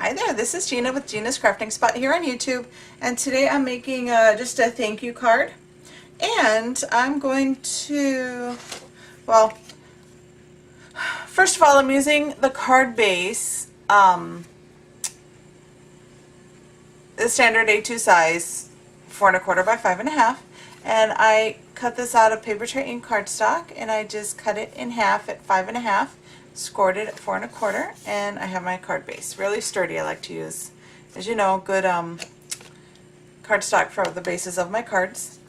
Hi there, this is Gina with Gina's Crafting Spot here on YouTube, and today I'm making just a thank you card. And I'm going to, well, first of all, I'm using the card base, the standard A2 size, 4 1/4 by 5 1/2, and I cut this out of Paper Tray Ink cardstock, and I just cut it in half at 5 1/2. Scored it at 4 1/4, and I have my card base. Really sturdy. I like to use, as you know, good cardstock for the bases of my cards.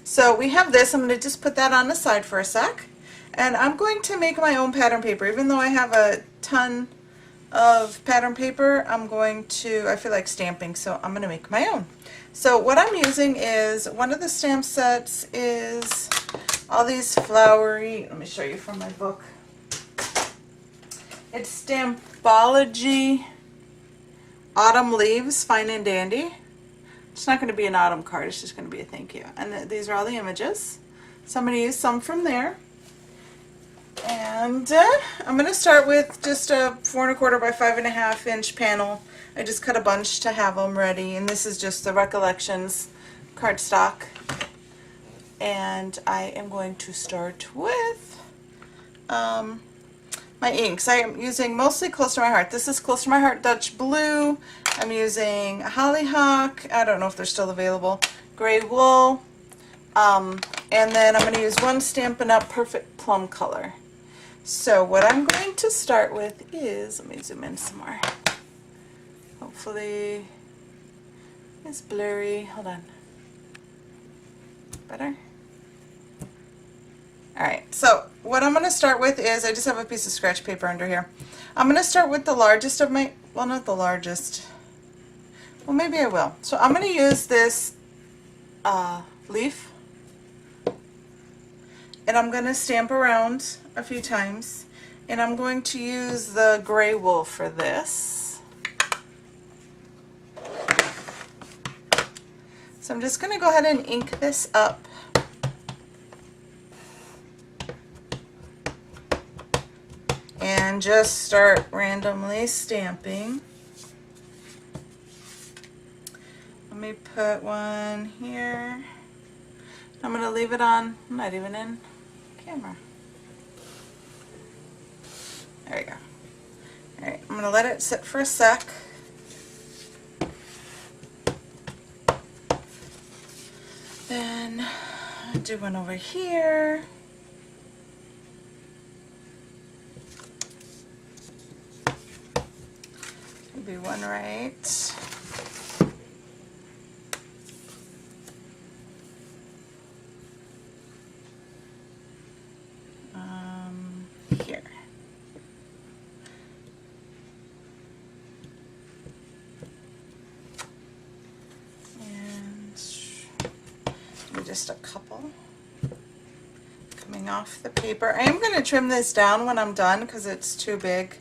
So we have this. I'm going to just put that on the side for a sec, and I'm going to make my own pattern paper. Even though I have a ton of pattern paper, I feel like stamping, so I'm going to make my own. So what I'm using is, one of the stamp sets is all these flowery, let me show you from my book. It's Stampology Autumn Leaves, Fine and Dandy. It's not going to be an autumn card, it's just going to be a thank you. And these are all the images. So I'm going to use some from there. And I'm going to start with just a 4 1/4 by 5 1/2 inch panel. I just cut a bunch to have them ready. And this is just the Recollections cardstock. And I am going to start with my inks. I am using mostly Close to My Heart. This is Close to My Heart Dutch Blue. I'm using Hollyhock. I don't know if they're still available. Gray Wool. And then I'm going to use one Stampin' Up! Perfect Plum color. So what I'm going to start with is, let me zoom in some more. Hopefully it's blurry. Hold on. Better? Alright, so what I'm going to start with is, I just have a piece of scratch paper under here. I'm going to start with the largest of my, well, not the largest. Well, maybe I will. So I'm going to use this leaf, and I'm going to stamp around a few times, and I'm going to use the Gray Wool for this. So I'm just going to go ahead and ink this up. And just start randomly stamping. Let me put one here. I'm going to leave it on, I'm not even in camera. There we go. Alright, I'm going to let it sit for a sec. Then I'll do one over here. Maybe one right here. And just a couple coming off the paper. I am going to trim this down when I'm done because it's too big.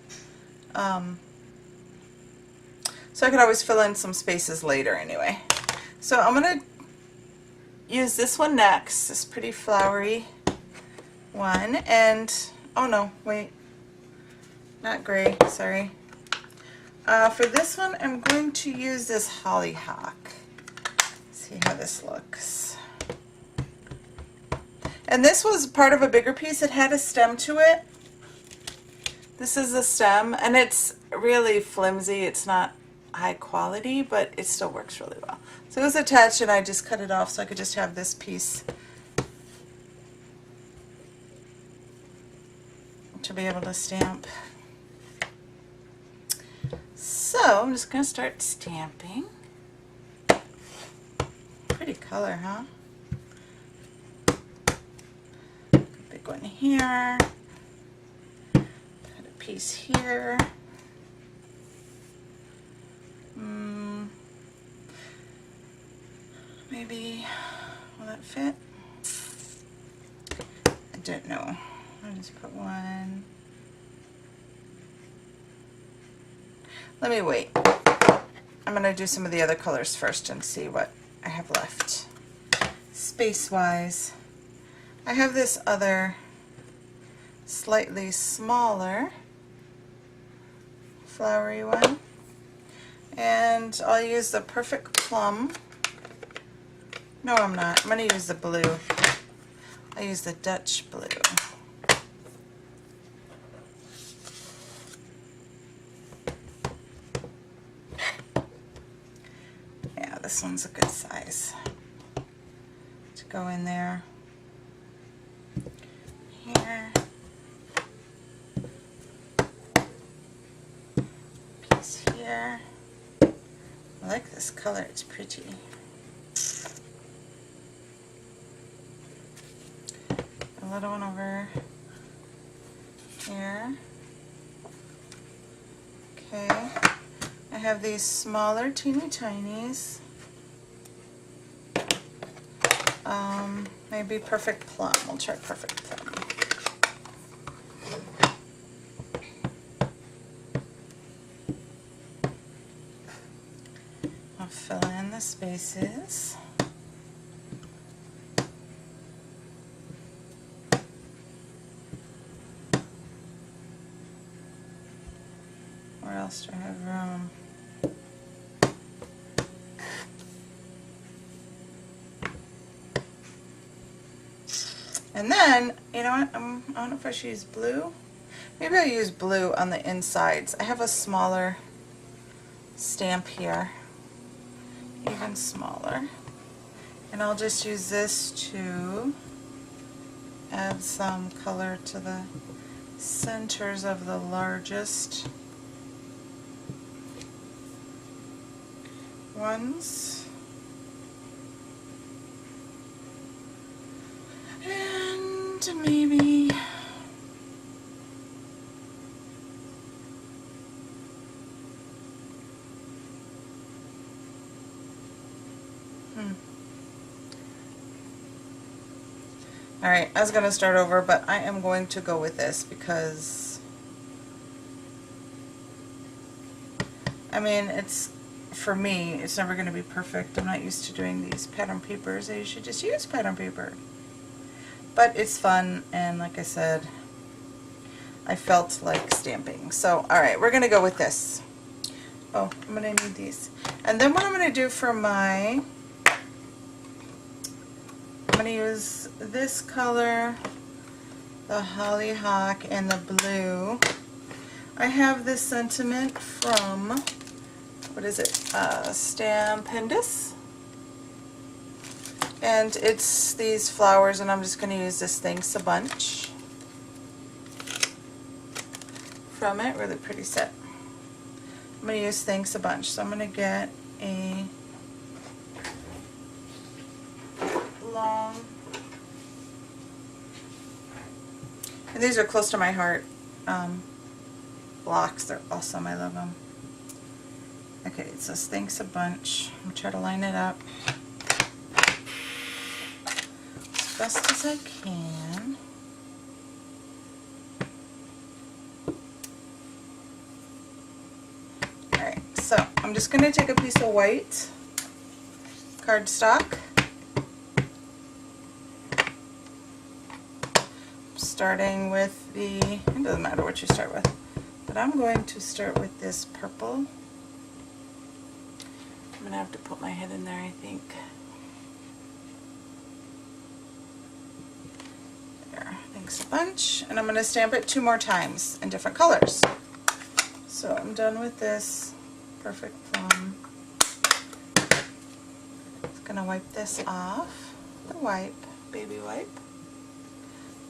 So I could always fill in some spaces later anyway. So I'm going to use this one next, this pretty flowery one. And, oh no, wait, not gray, sorry. For this one, I'm going to use this Hollyhock. See how this looks. And this was part of a bigger piece. It had a stem to it. This is the stem, and it's really flimsy. It's not high quality, but it still works really well. So it was attached, and I just cut it off so I could just have this piece to be able to stamp. So I'm just going to start stamping. Pretty color, huh? Big one here. Put a piece here. Maybe, will that fit? I don't know. I'll just put one. Let me wait. I'm going to do some of the other colors first and see what I have left. Space-wise, I have this other slightly smaller flowery one. And I'll use the Perfect Plum. No, I'm not. I'm going to use the blue. I use the Dutch blue. Yeah, this one's a good size to go in there. Here. Piece here. I like this color, it's pretty. A little one over here. Okay. I have these smaller teeny tinies. Maybe Perfect Plum. We'll try Perfect Plum. I'll fill in the spaces. Where else do I have room? And then, you know what, I don't know if I should use blue. Maybe I'll use blue on the insides. I have a smaller stamp here, even smaller. And I'll just use this to add some color to the centers of the largest ones. And maybe Alright, I was going to start over, but I am going to go with this because, I mean, it's, for me, it's never going to be perfect. I'm not used to doing these pattern papers. I should just use pattern paper. But it's fun, and like I said, I felt like stamping. So, alright, we're going to go with this. Oh, I'm going to need these. And then what I'm going to do for my, I'm going to use this color, the Hollyhock, and the blue. I have this sentiment from, what is it, Stampendous. And it's these flowers, and I'm just going to use this Thanks a Bunch from it. Really pretty set. I'm going to use Thanks a Bunch. So I'm going to get a long, and these are close to my heart blocks. They're awesome. I love them. Okay, it says Thanks a Bunch. I'm going to try to line it up as best as I can. Alright, so I'm just going to take a piece of white cardstock, starting with the, it doesn't matter what you start with, but I'm going to start with this purple. I'm going to have to put my head in there, I think. There, Thanks a Bunch. And I'm going to stamp it 2 more times in different colors. So I'm done with this Perfect Plum. Just going to wipe this off. The wipe, baby wipe.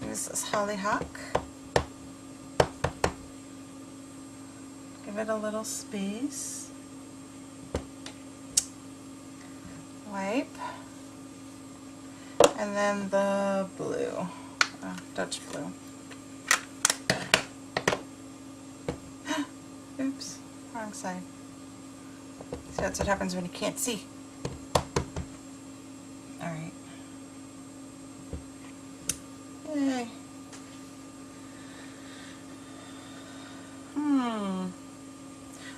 Use this Hollyhock. Give it a little space. Wipe. And then the blue, Dutch blue. Oops, wrong side. See, that's what happens when you can't see. Alright. Yay.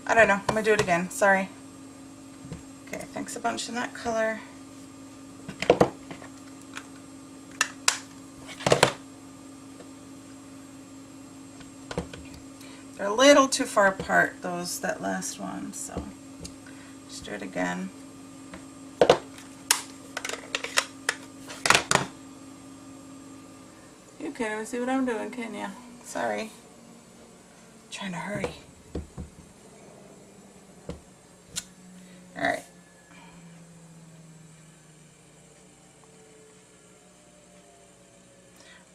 I don't know. I'm going to do it again. Sorry. Okay, Thanks a Bunch in that color. They're a little too far apart, that last one, so Let's do it again. You can't even see what I'm doing, can you? Sorry. I'm trying to hurry. Alright.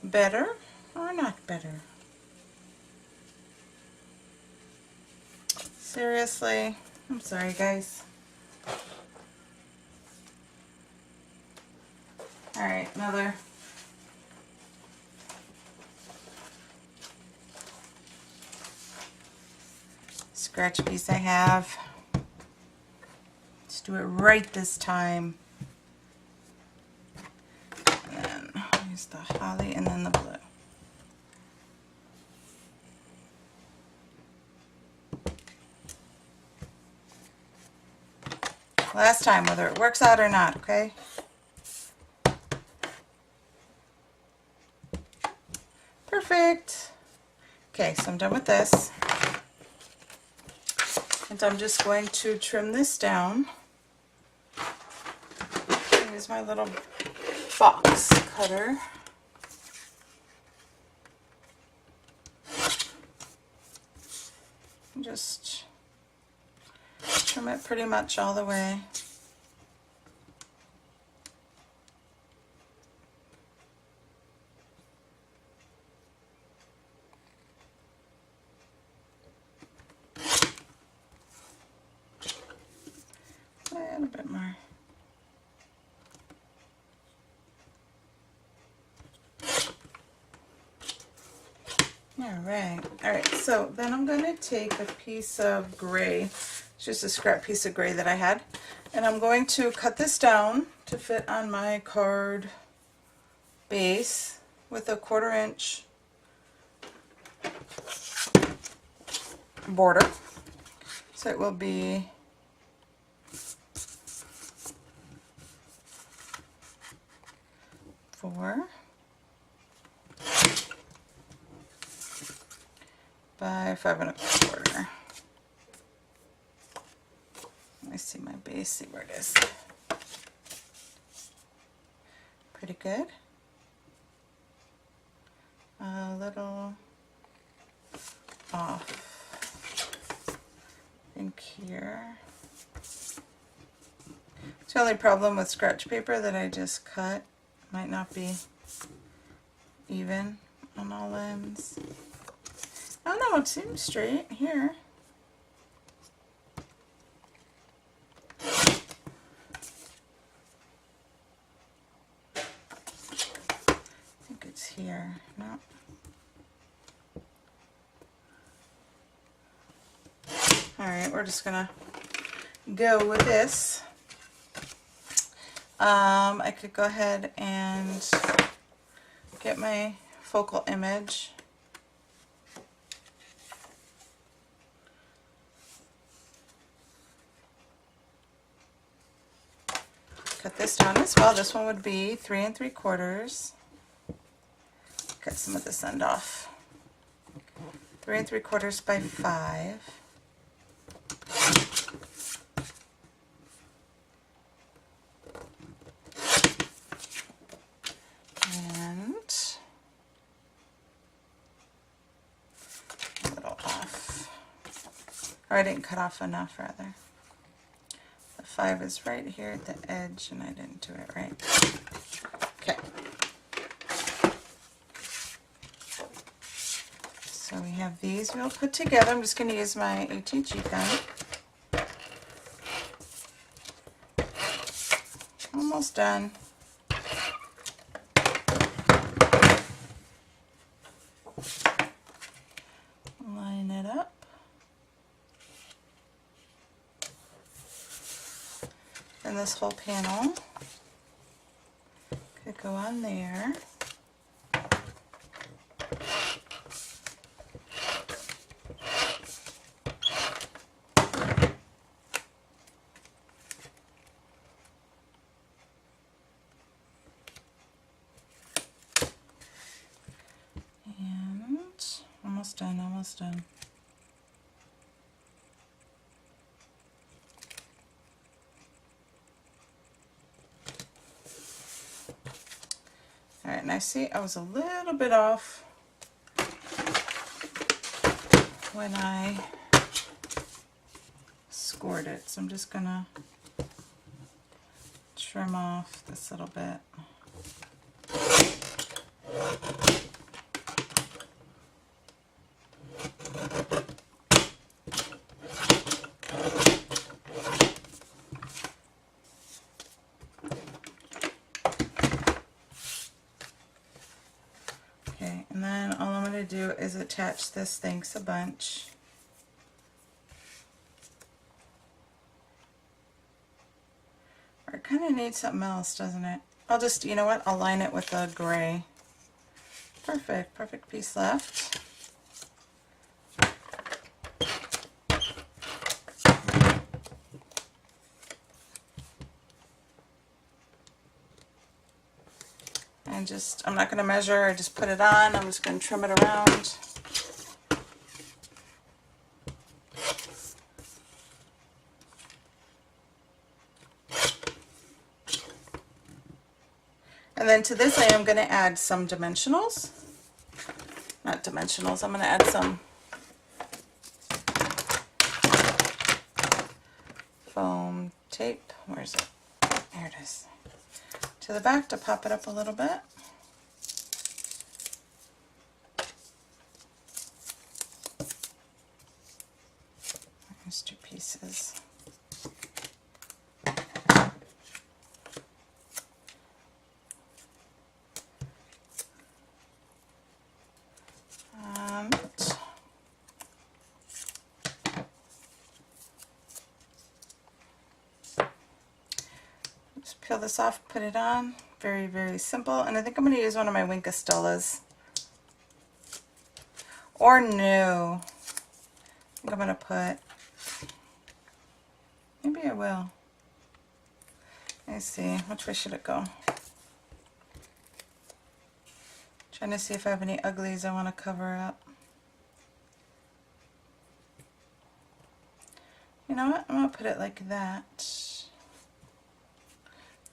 Better or not better? Seriously? I'm sorry, guys. Alright, another. Scratch piece I have. Let's do it right this time. And then use the holly and then the blue. Last time, whether it works out or not, okay? Perfect. Okay, so I'm done with this. And I'm just going to trim this down. Use my little box cutter. And just trim it pretty much all the way. And a bit more. Alright, so then I'm going to take a piece of gray, it's just a scrap piece of gray that I had, and I'm going to cut this down to fit on my card base with a 1/4 inch border. So it will be 4 by 5 1/4. Let me see my base, see where it is. Pretty good. A little off, I think here. It's the only problem with scratch paper that I just cut. Might not be even on all ends. Oh no, it seems straight here. I think it's here. No. Alright, we're just gonna go with this. I could go ahead and get my focal image. Cut this down as well. This one would be 3 3/4. Cut some of this end off. 3 3/4 by 5. And a little off. Or I didn't cut off enough, rather. 5 is right here at the edge, and I didn't do it right. Okay. So we have these real put together. I'm just going to use my ATG gun. Almost done. Line it up. And this whole panel could go on there. And almost done, almost done. All right, and I see I was a little bit off when I scored it, so I'm just gonna trim off this little bit. Okay, and then all I'm gonna do is attach this Thanks a Bunch. Or it kind of needs something else, doesn't it? I'll just, you know what, I'll line it with a gray. Perfect, perfect piece left. And just, I'm not going to measure, I just put it on, I'm just going to trim it around. And then to this I am going to add some dimensionals. Not dimensionals, I'm going to add some foam tape. Where is it? There it is. To the back to pop it up a little bit. There's two pieces. Just peel this off, put it on. Very, very simple. And I think I'm going to use one of my Wink Stellas. Or no. I think I'm going to put, maybe I will. Let's see, which way should it go? Trying to see if I have any uglies I want to cover up. You know what? I'm going to put it like that.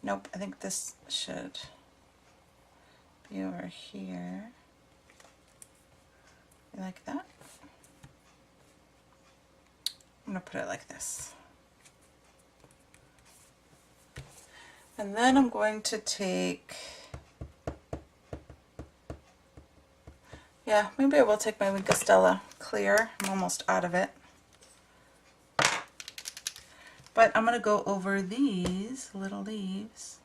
Nope, I think this should be over here. Like that. I'm going to put it like this. And then I'm going to take, yeah, maybe I will take my Wink Stella clear. I'm almost out of it. But I'm going to go over these little leaves.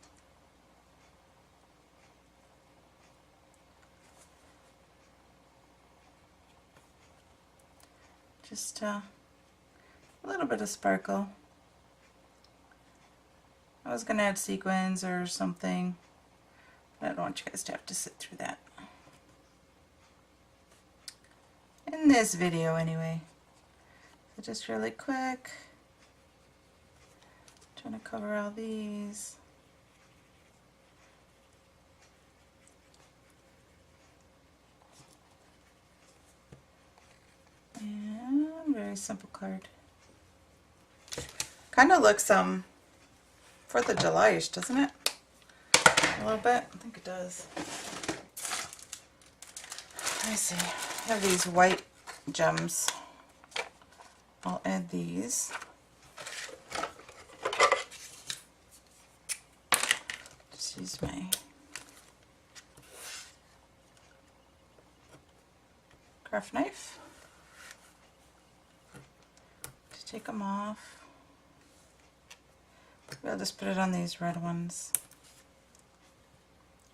Just a little bit of sparkle. I was going to add sequins or something, but I don't want you guys to have to sit through that. In this video anyway. So just really quick. Trying to cover all these. And very simple card. Kind of looks 4th of July-ish, doesn't it? A little bit. I think it does. Let me see. I have these white gems. I'll add these. Just use my craft knife to take them off. I'll just put it on these red ones.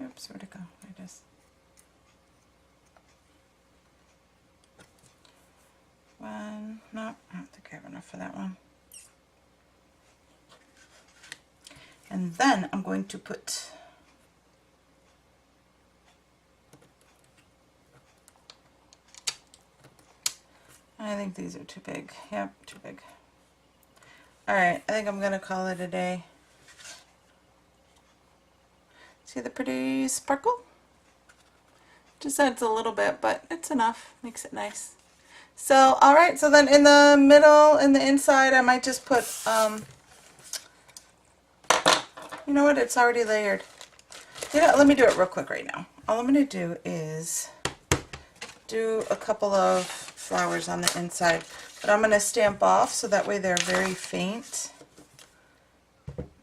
Oops, where'd it go? There it is. One, no, I don't think I have enough for that one. And then I'm going to put I think these are too big. Yep, too big. Alright, I think I'm going to call it a day. See the pretty sparkle? Just adds a little bit, but it's enough. Makes it nice. So, alright, so then in the middle, in the inside, I might just put, you know what, it's already layered. You know, let me do it real quick right now. All I'm going to do is do a couple of flowers on the inside, but I'm going to stamp off so that way they're very faint.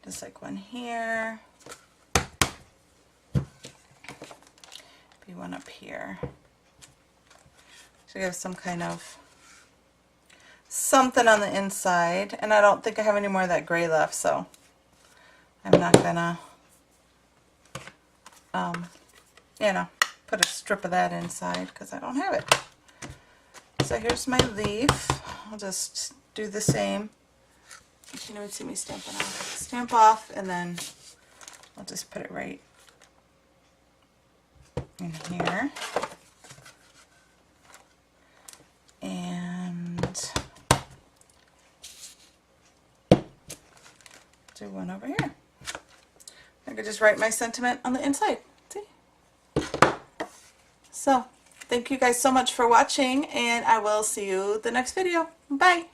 Just like one here. Maybe one up here. So you have some kind of something on the inside, and I don't think I have any more of that gray left, so I'm not gonna you know, put a strip of that inside because I don't have it. So here's my leaf. I'll just do the same. You can even see me stamping off. Stamp off, and then I'll just put it right in here. And do one over here. I could just write my sentiment on the inside. See? So, thank you guys so much for watching, and I will see you the next video. Bye!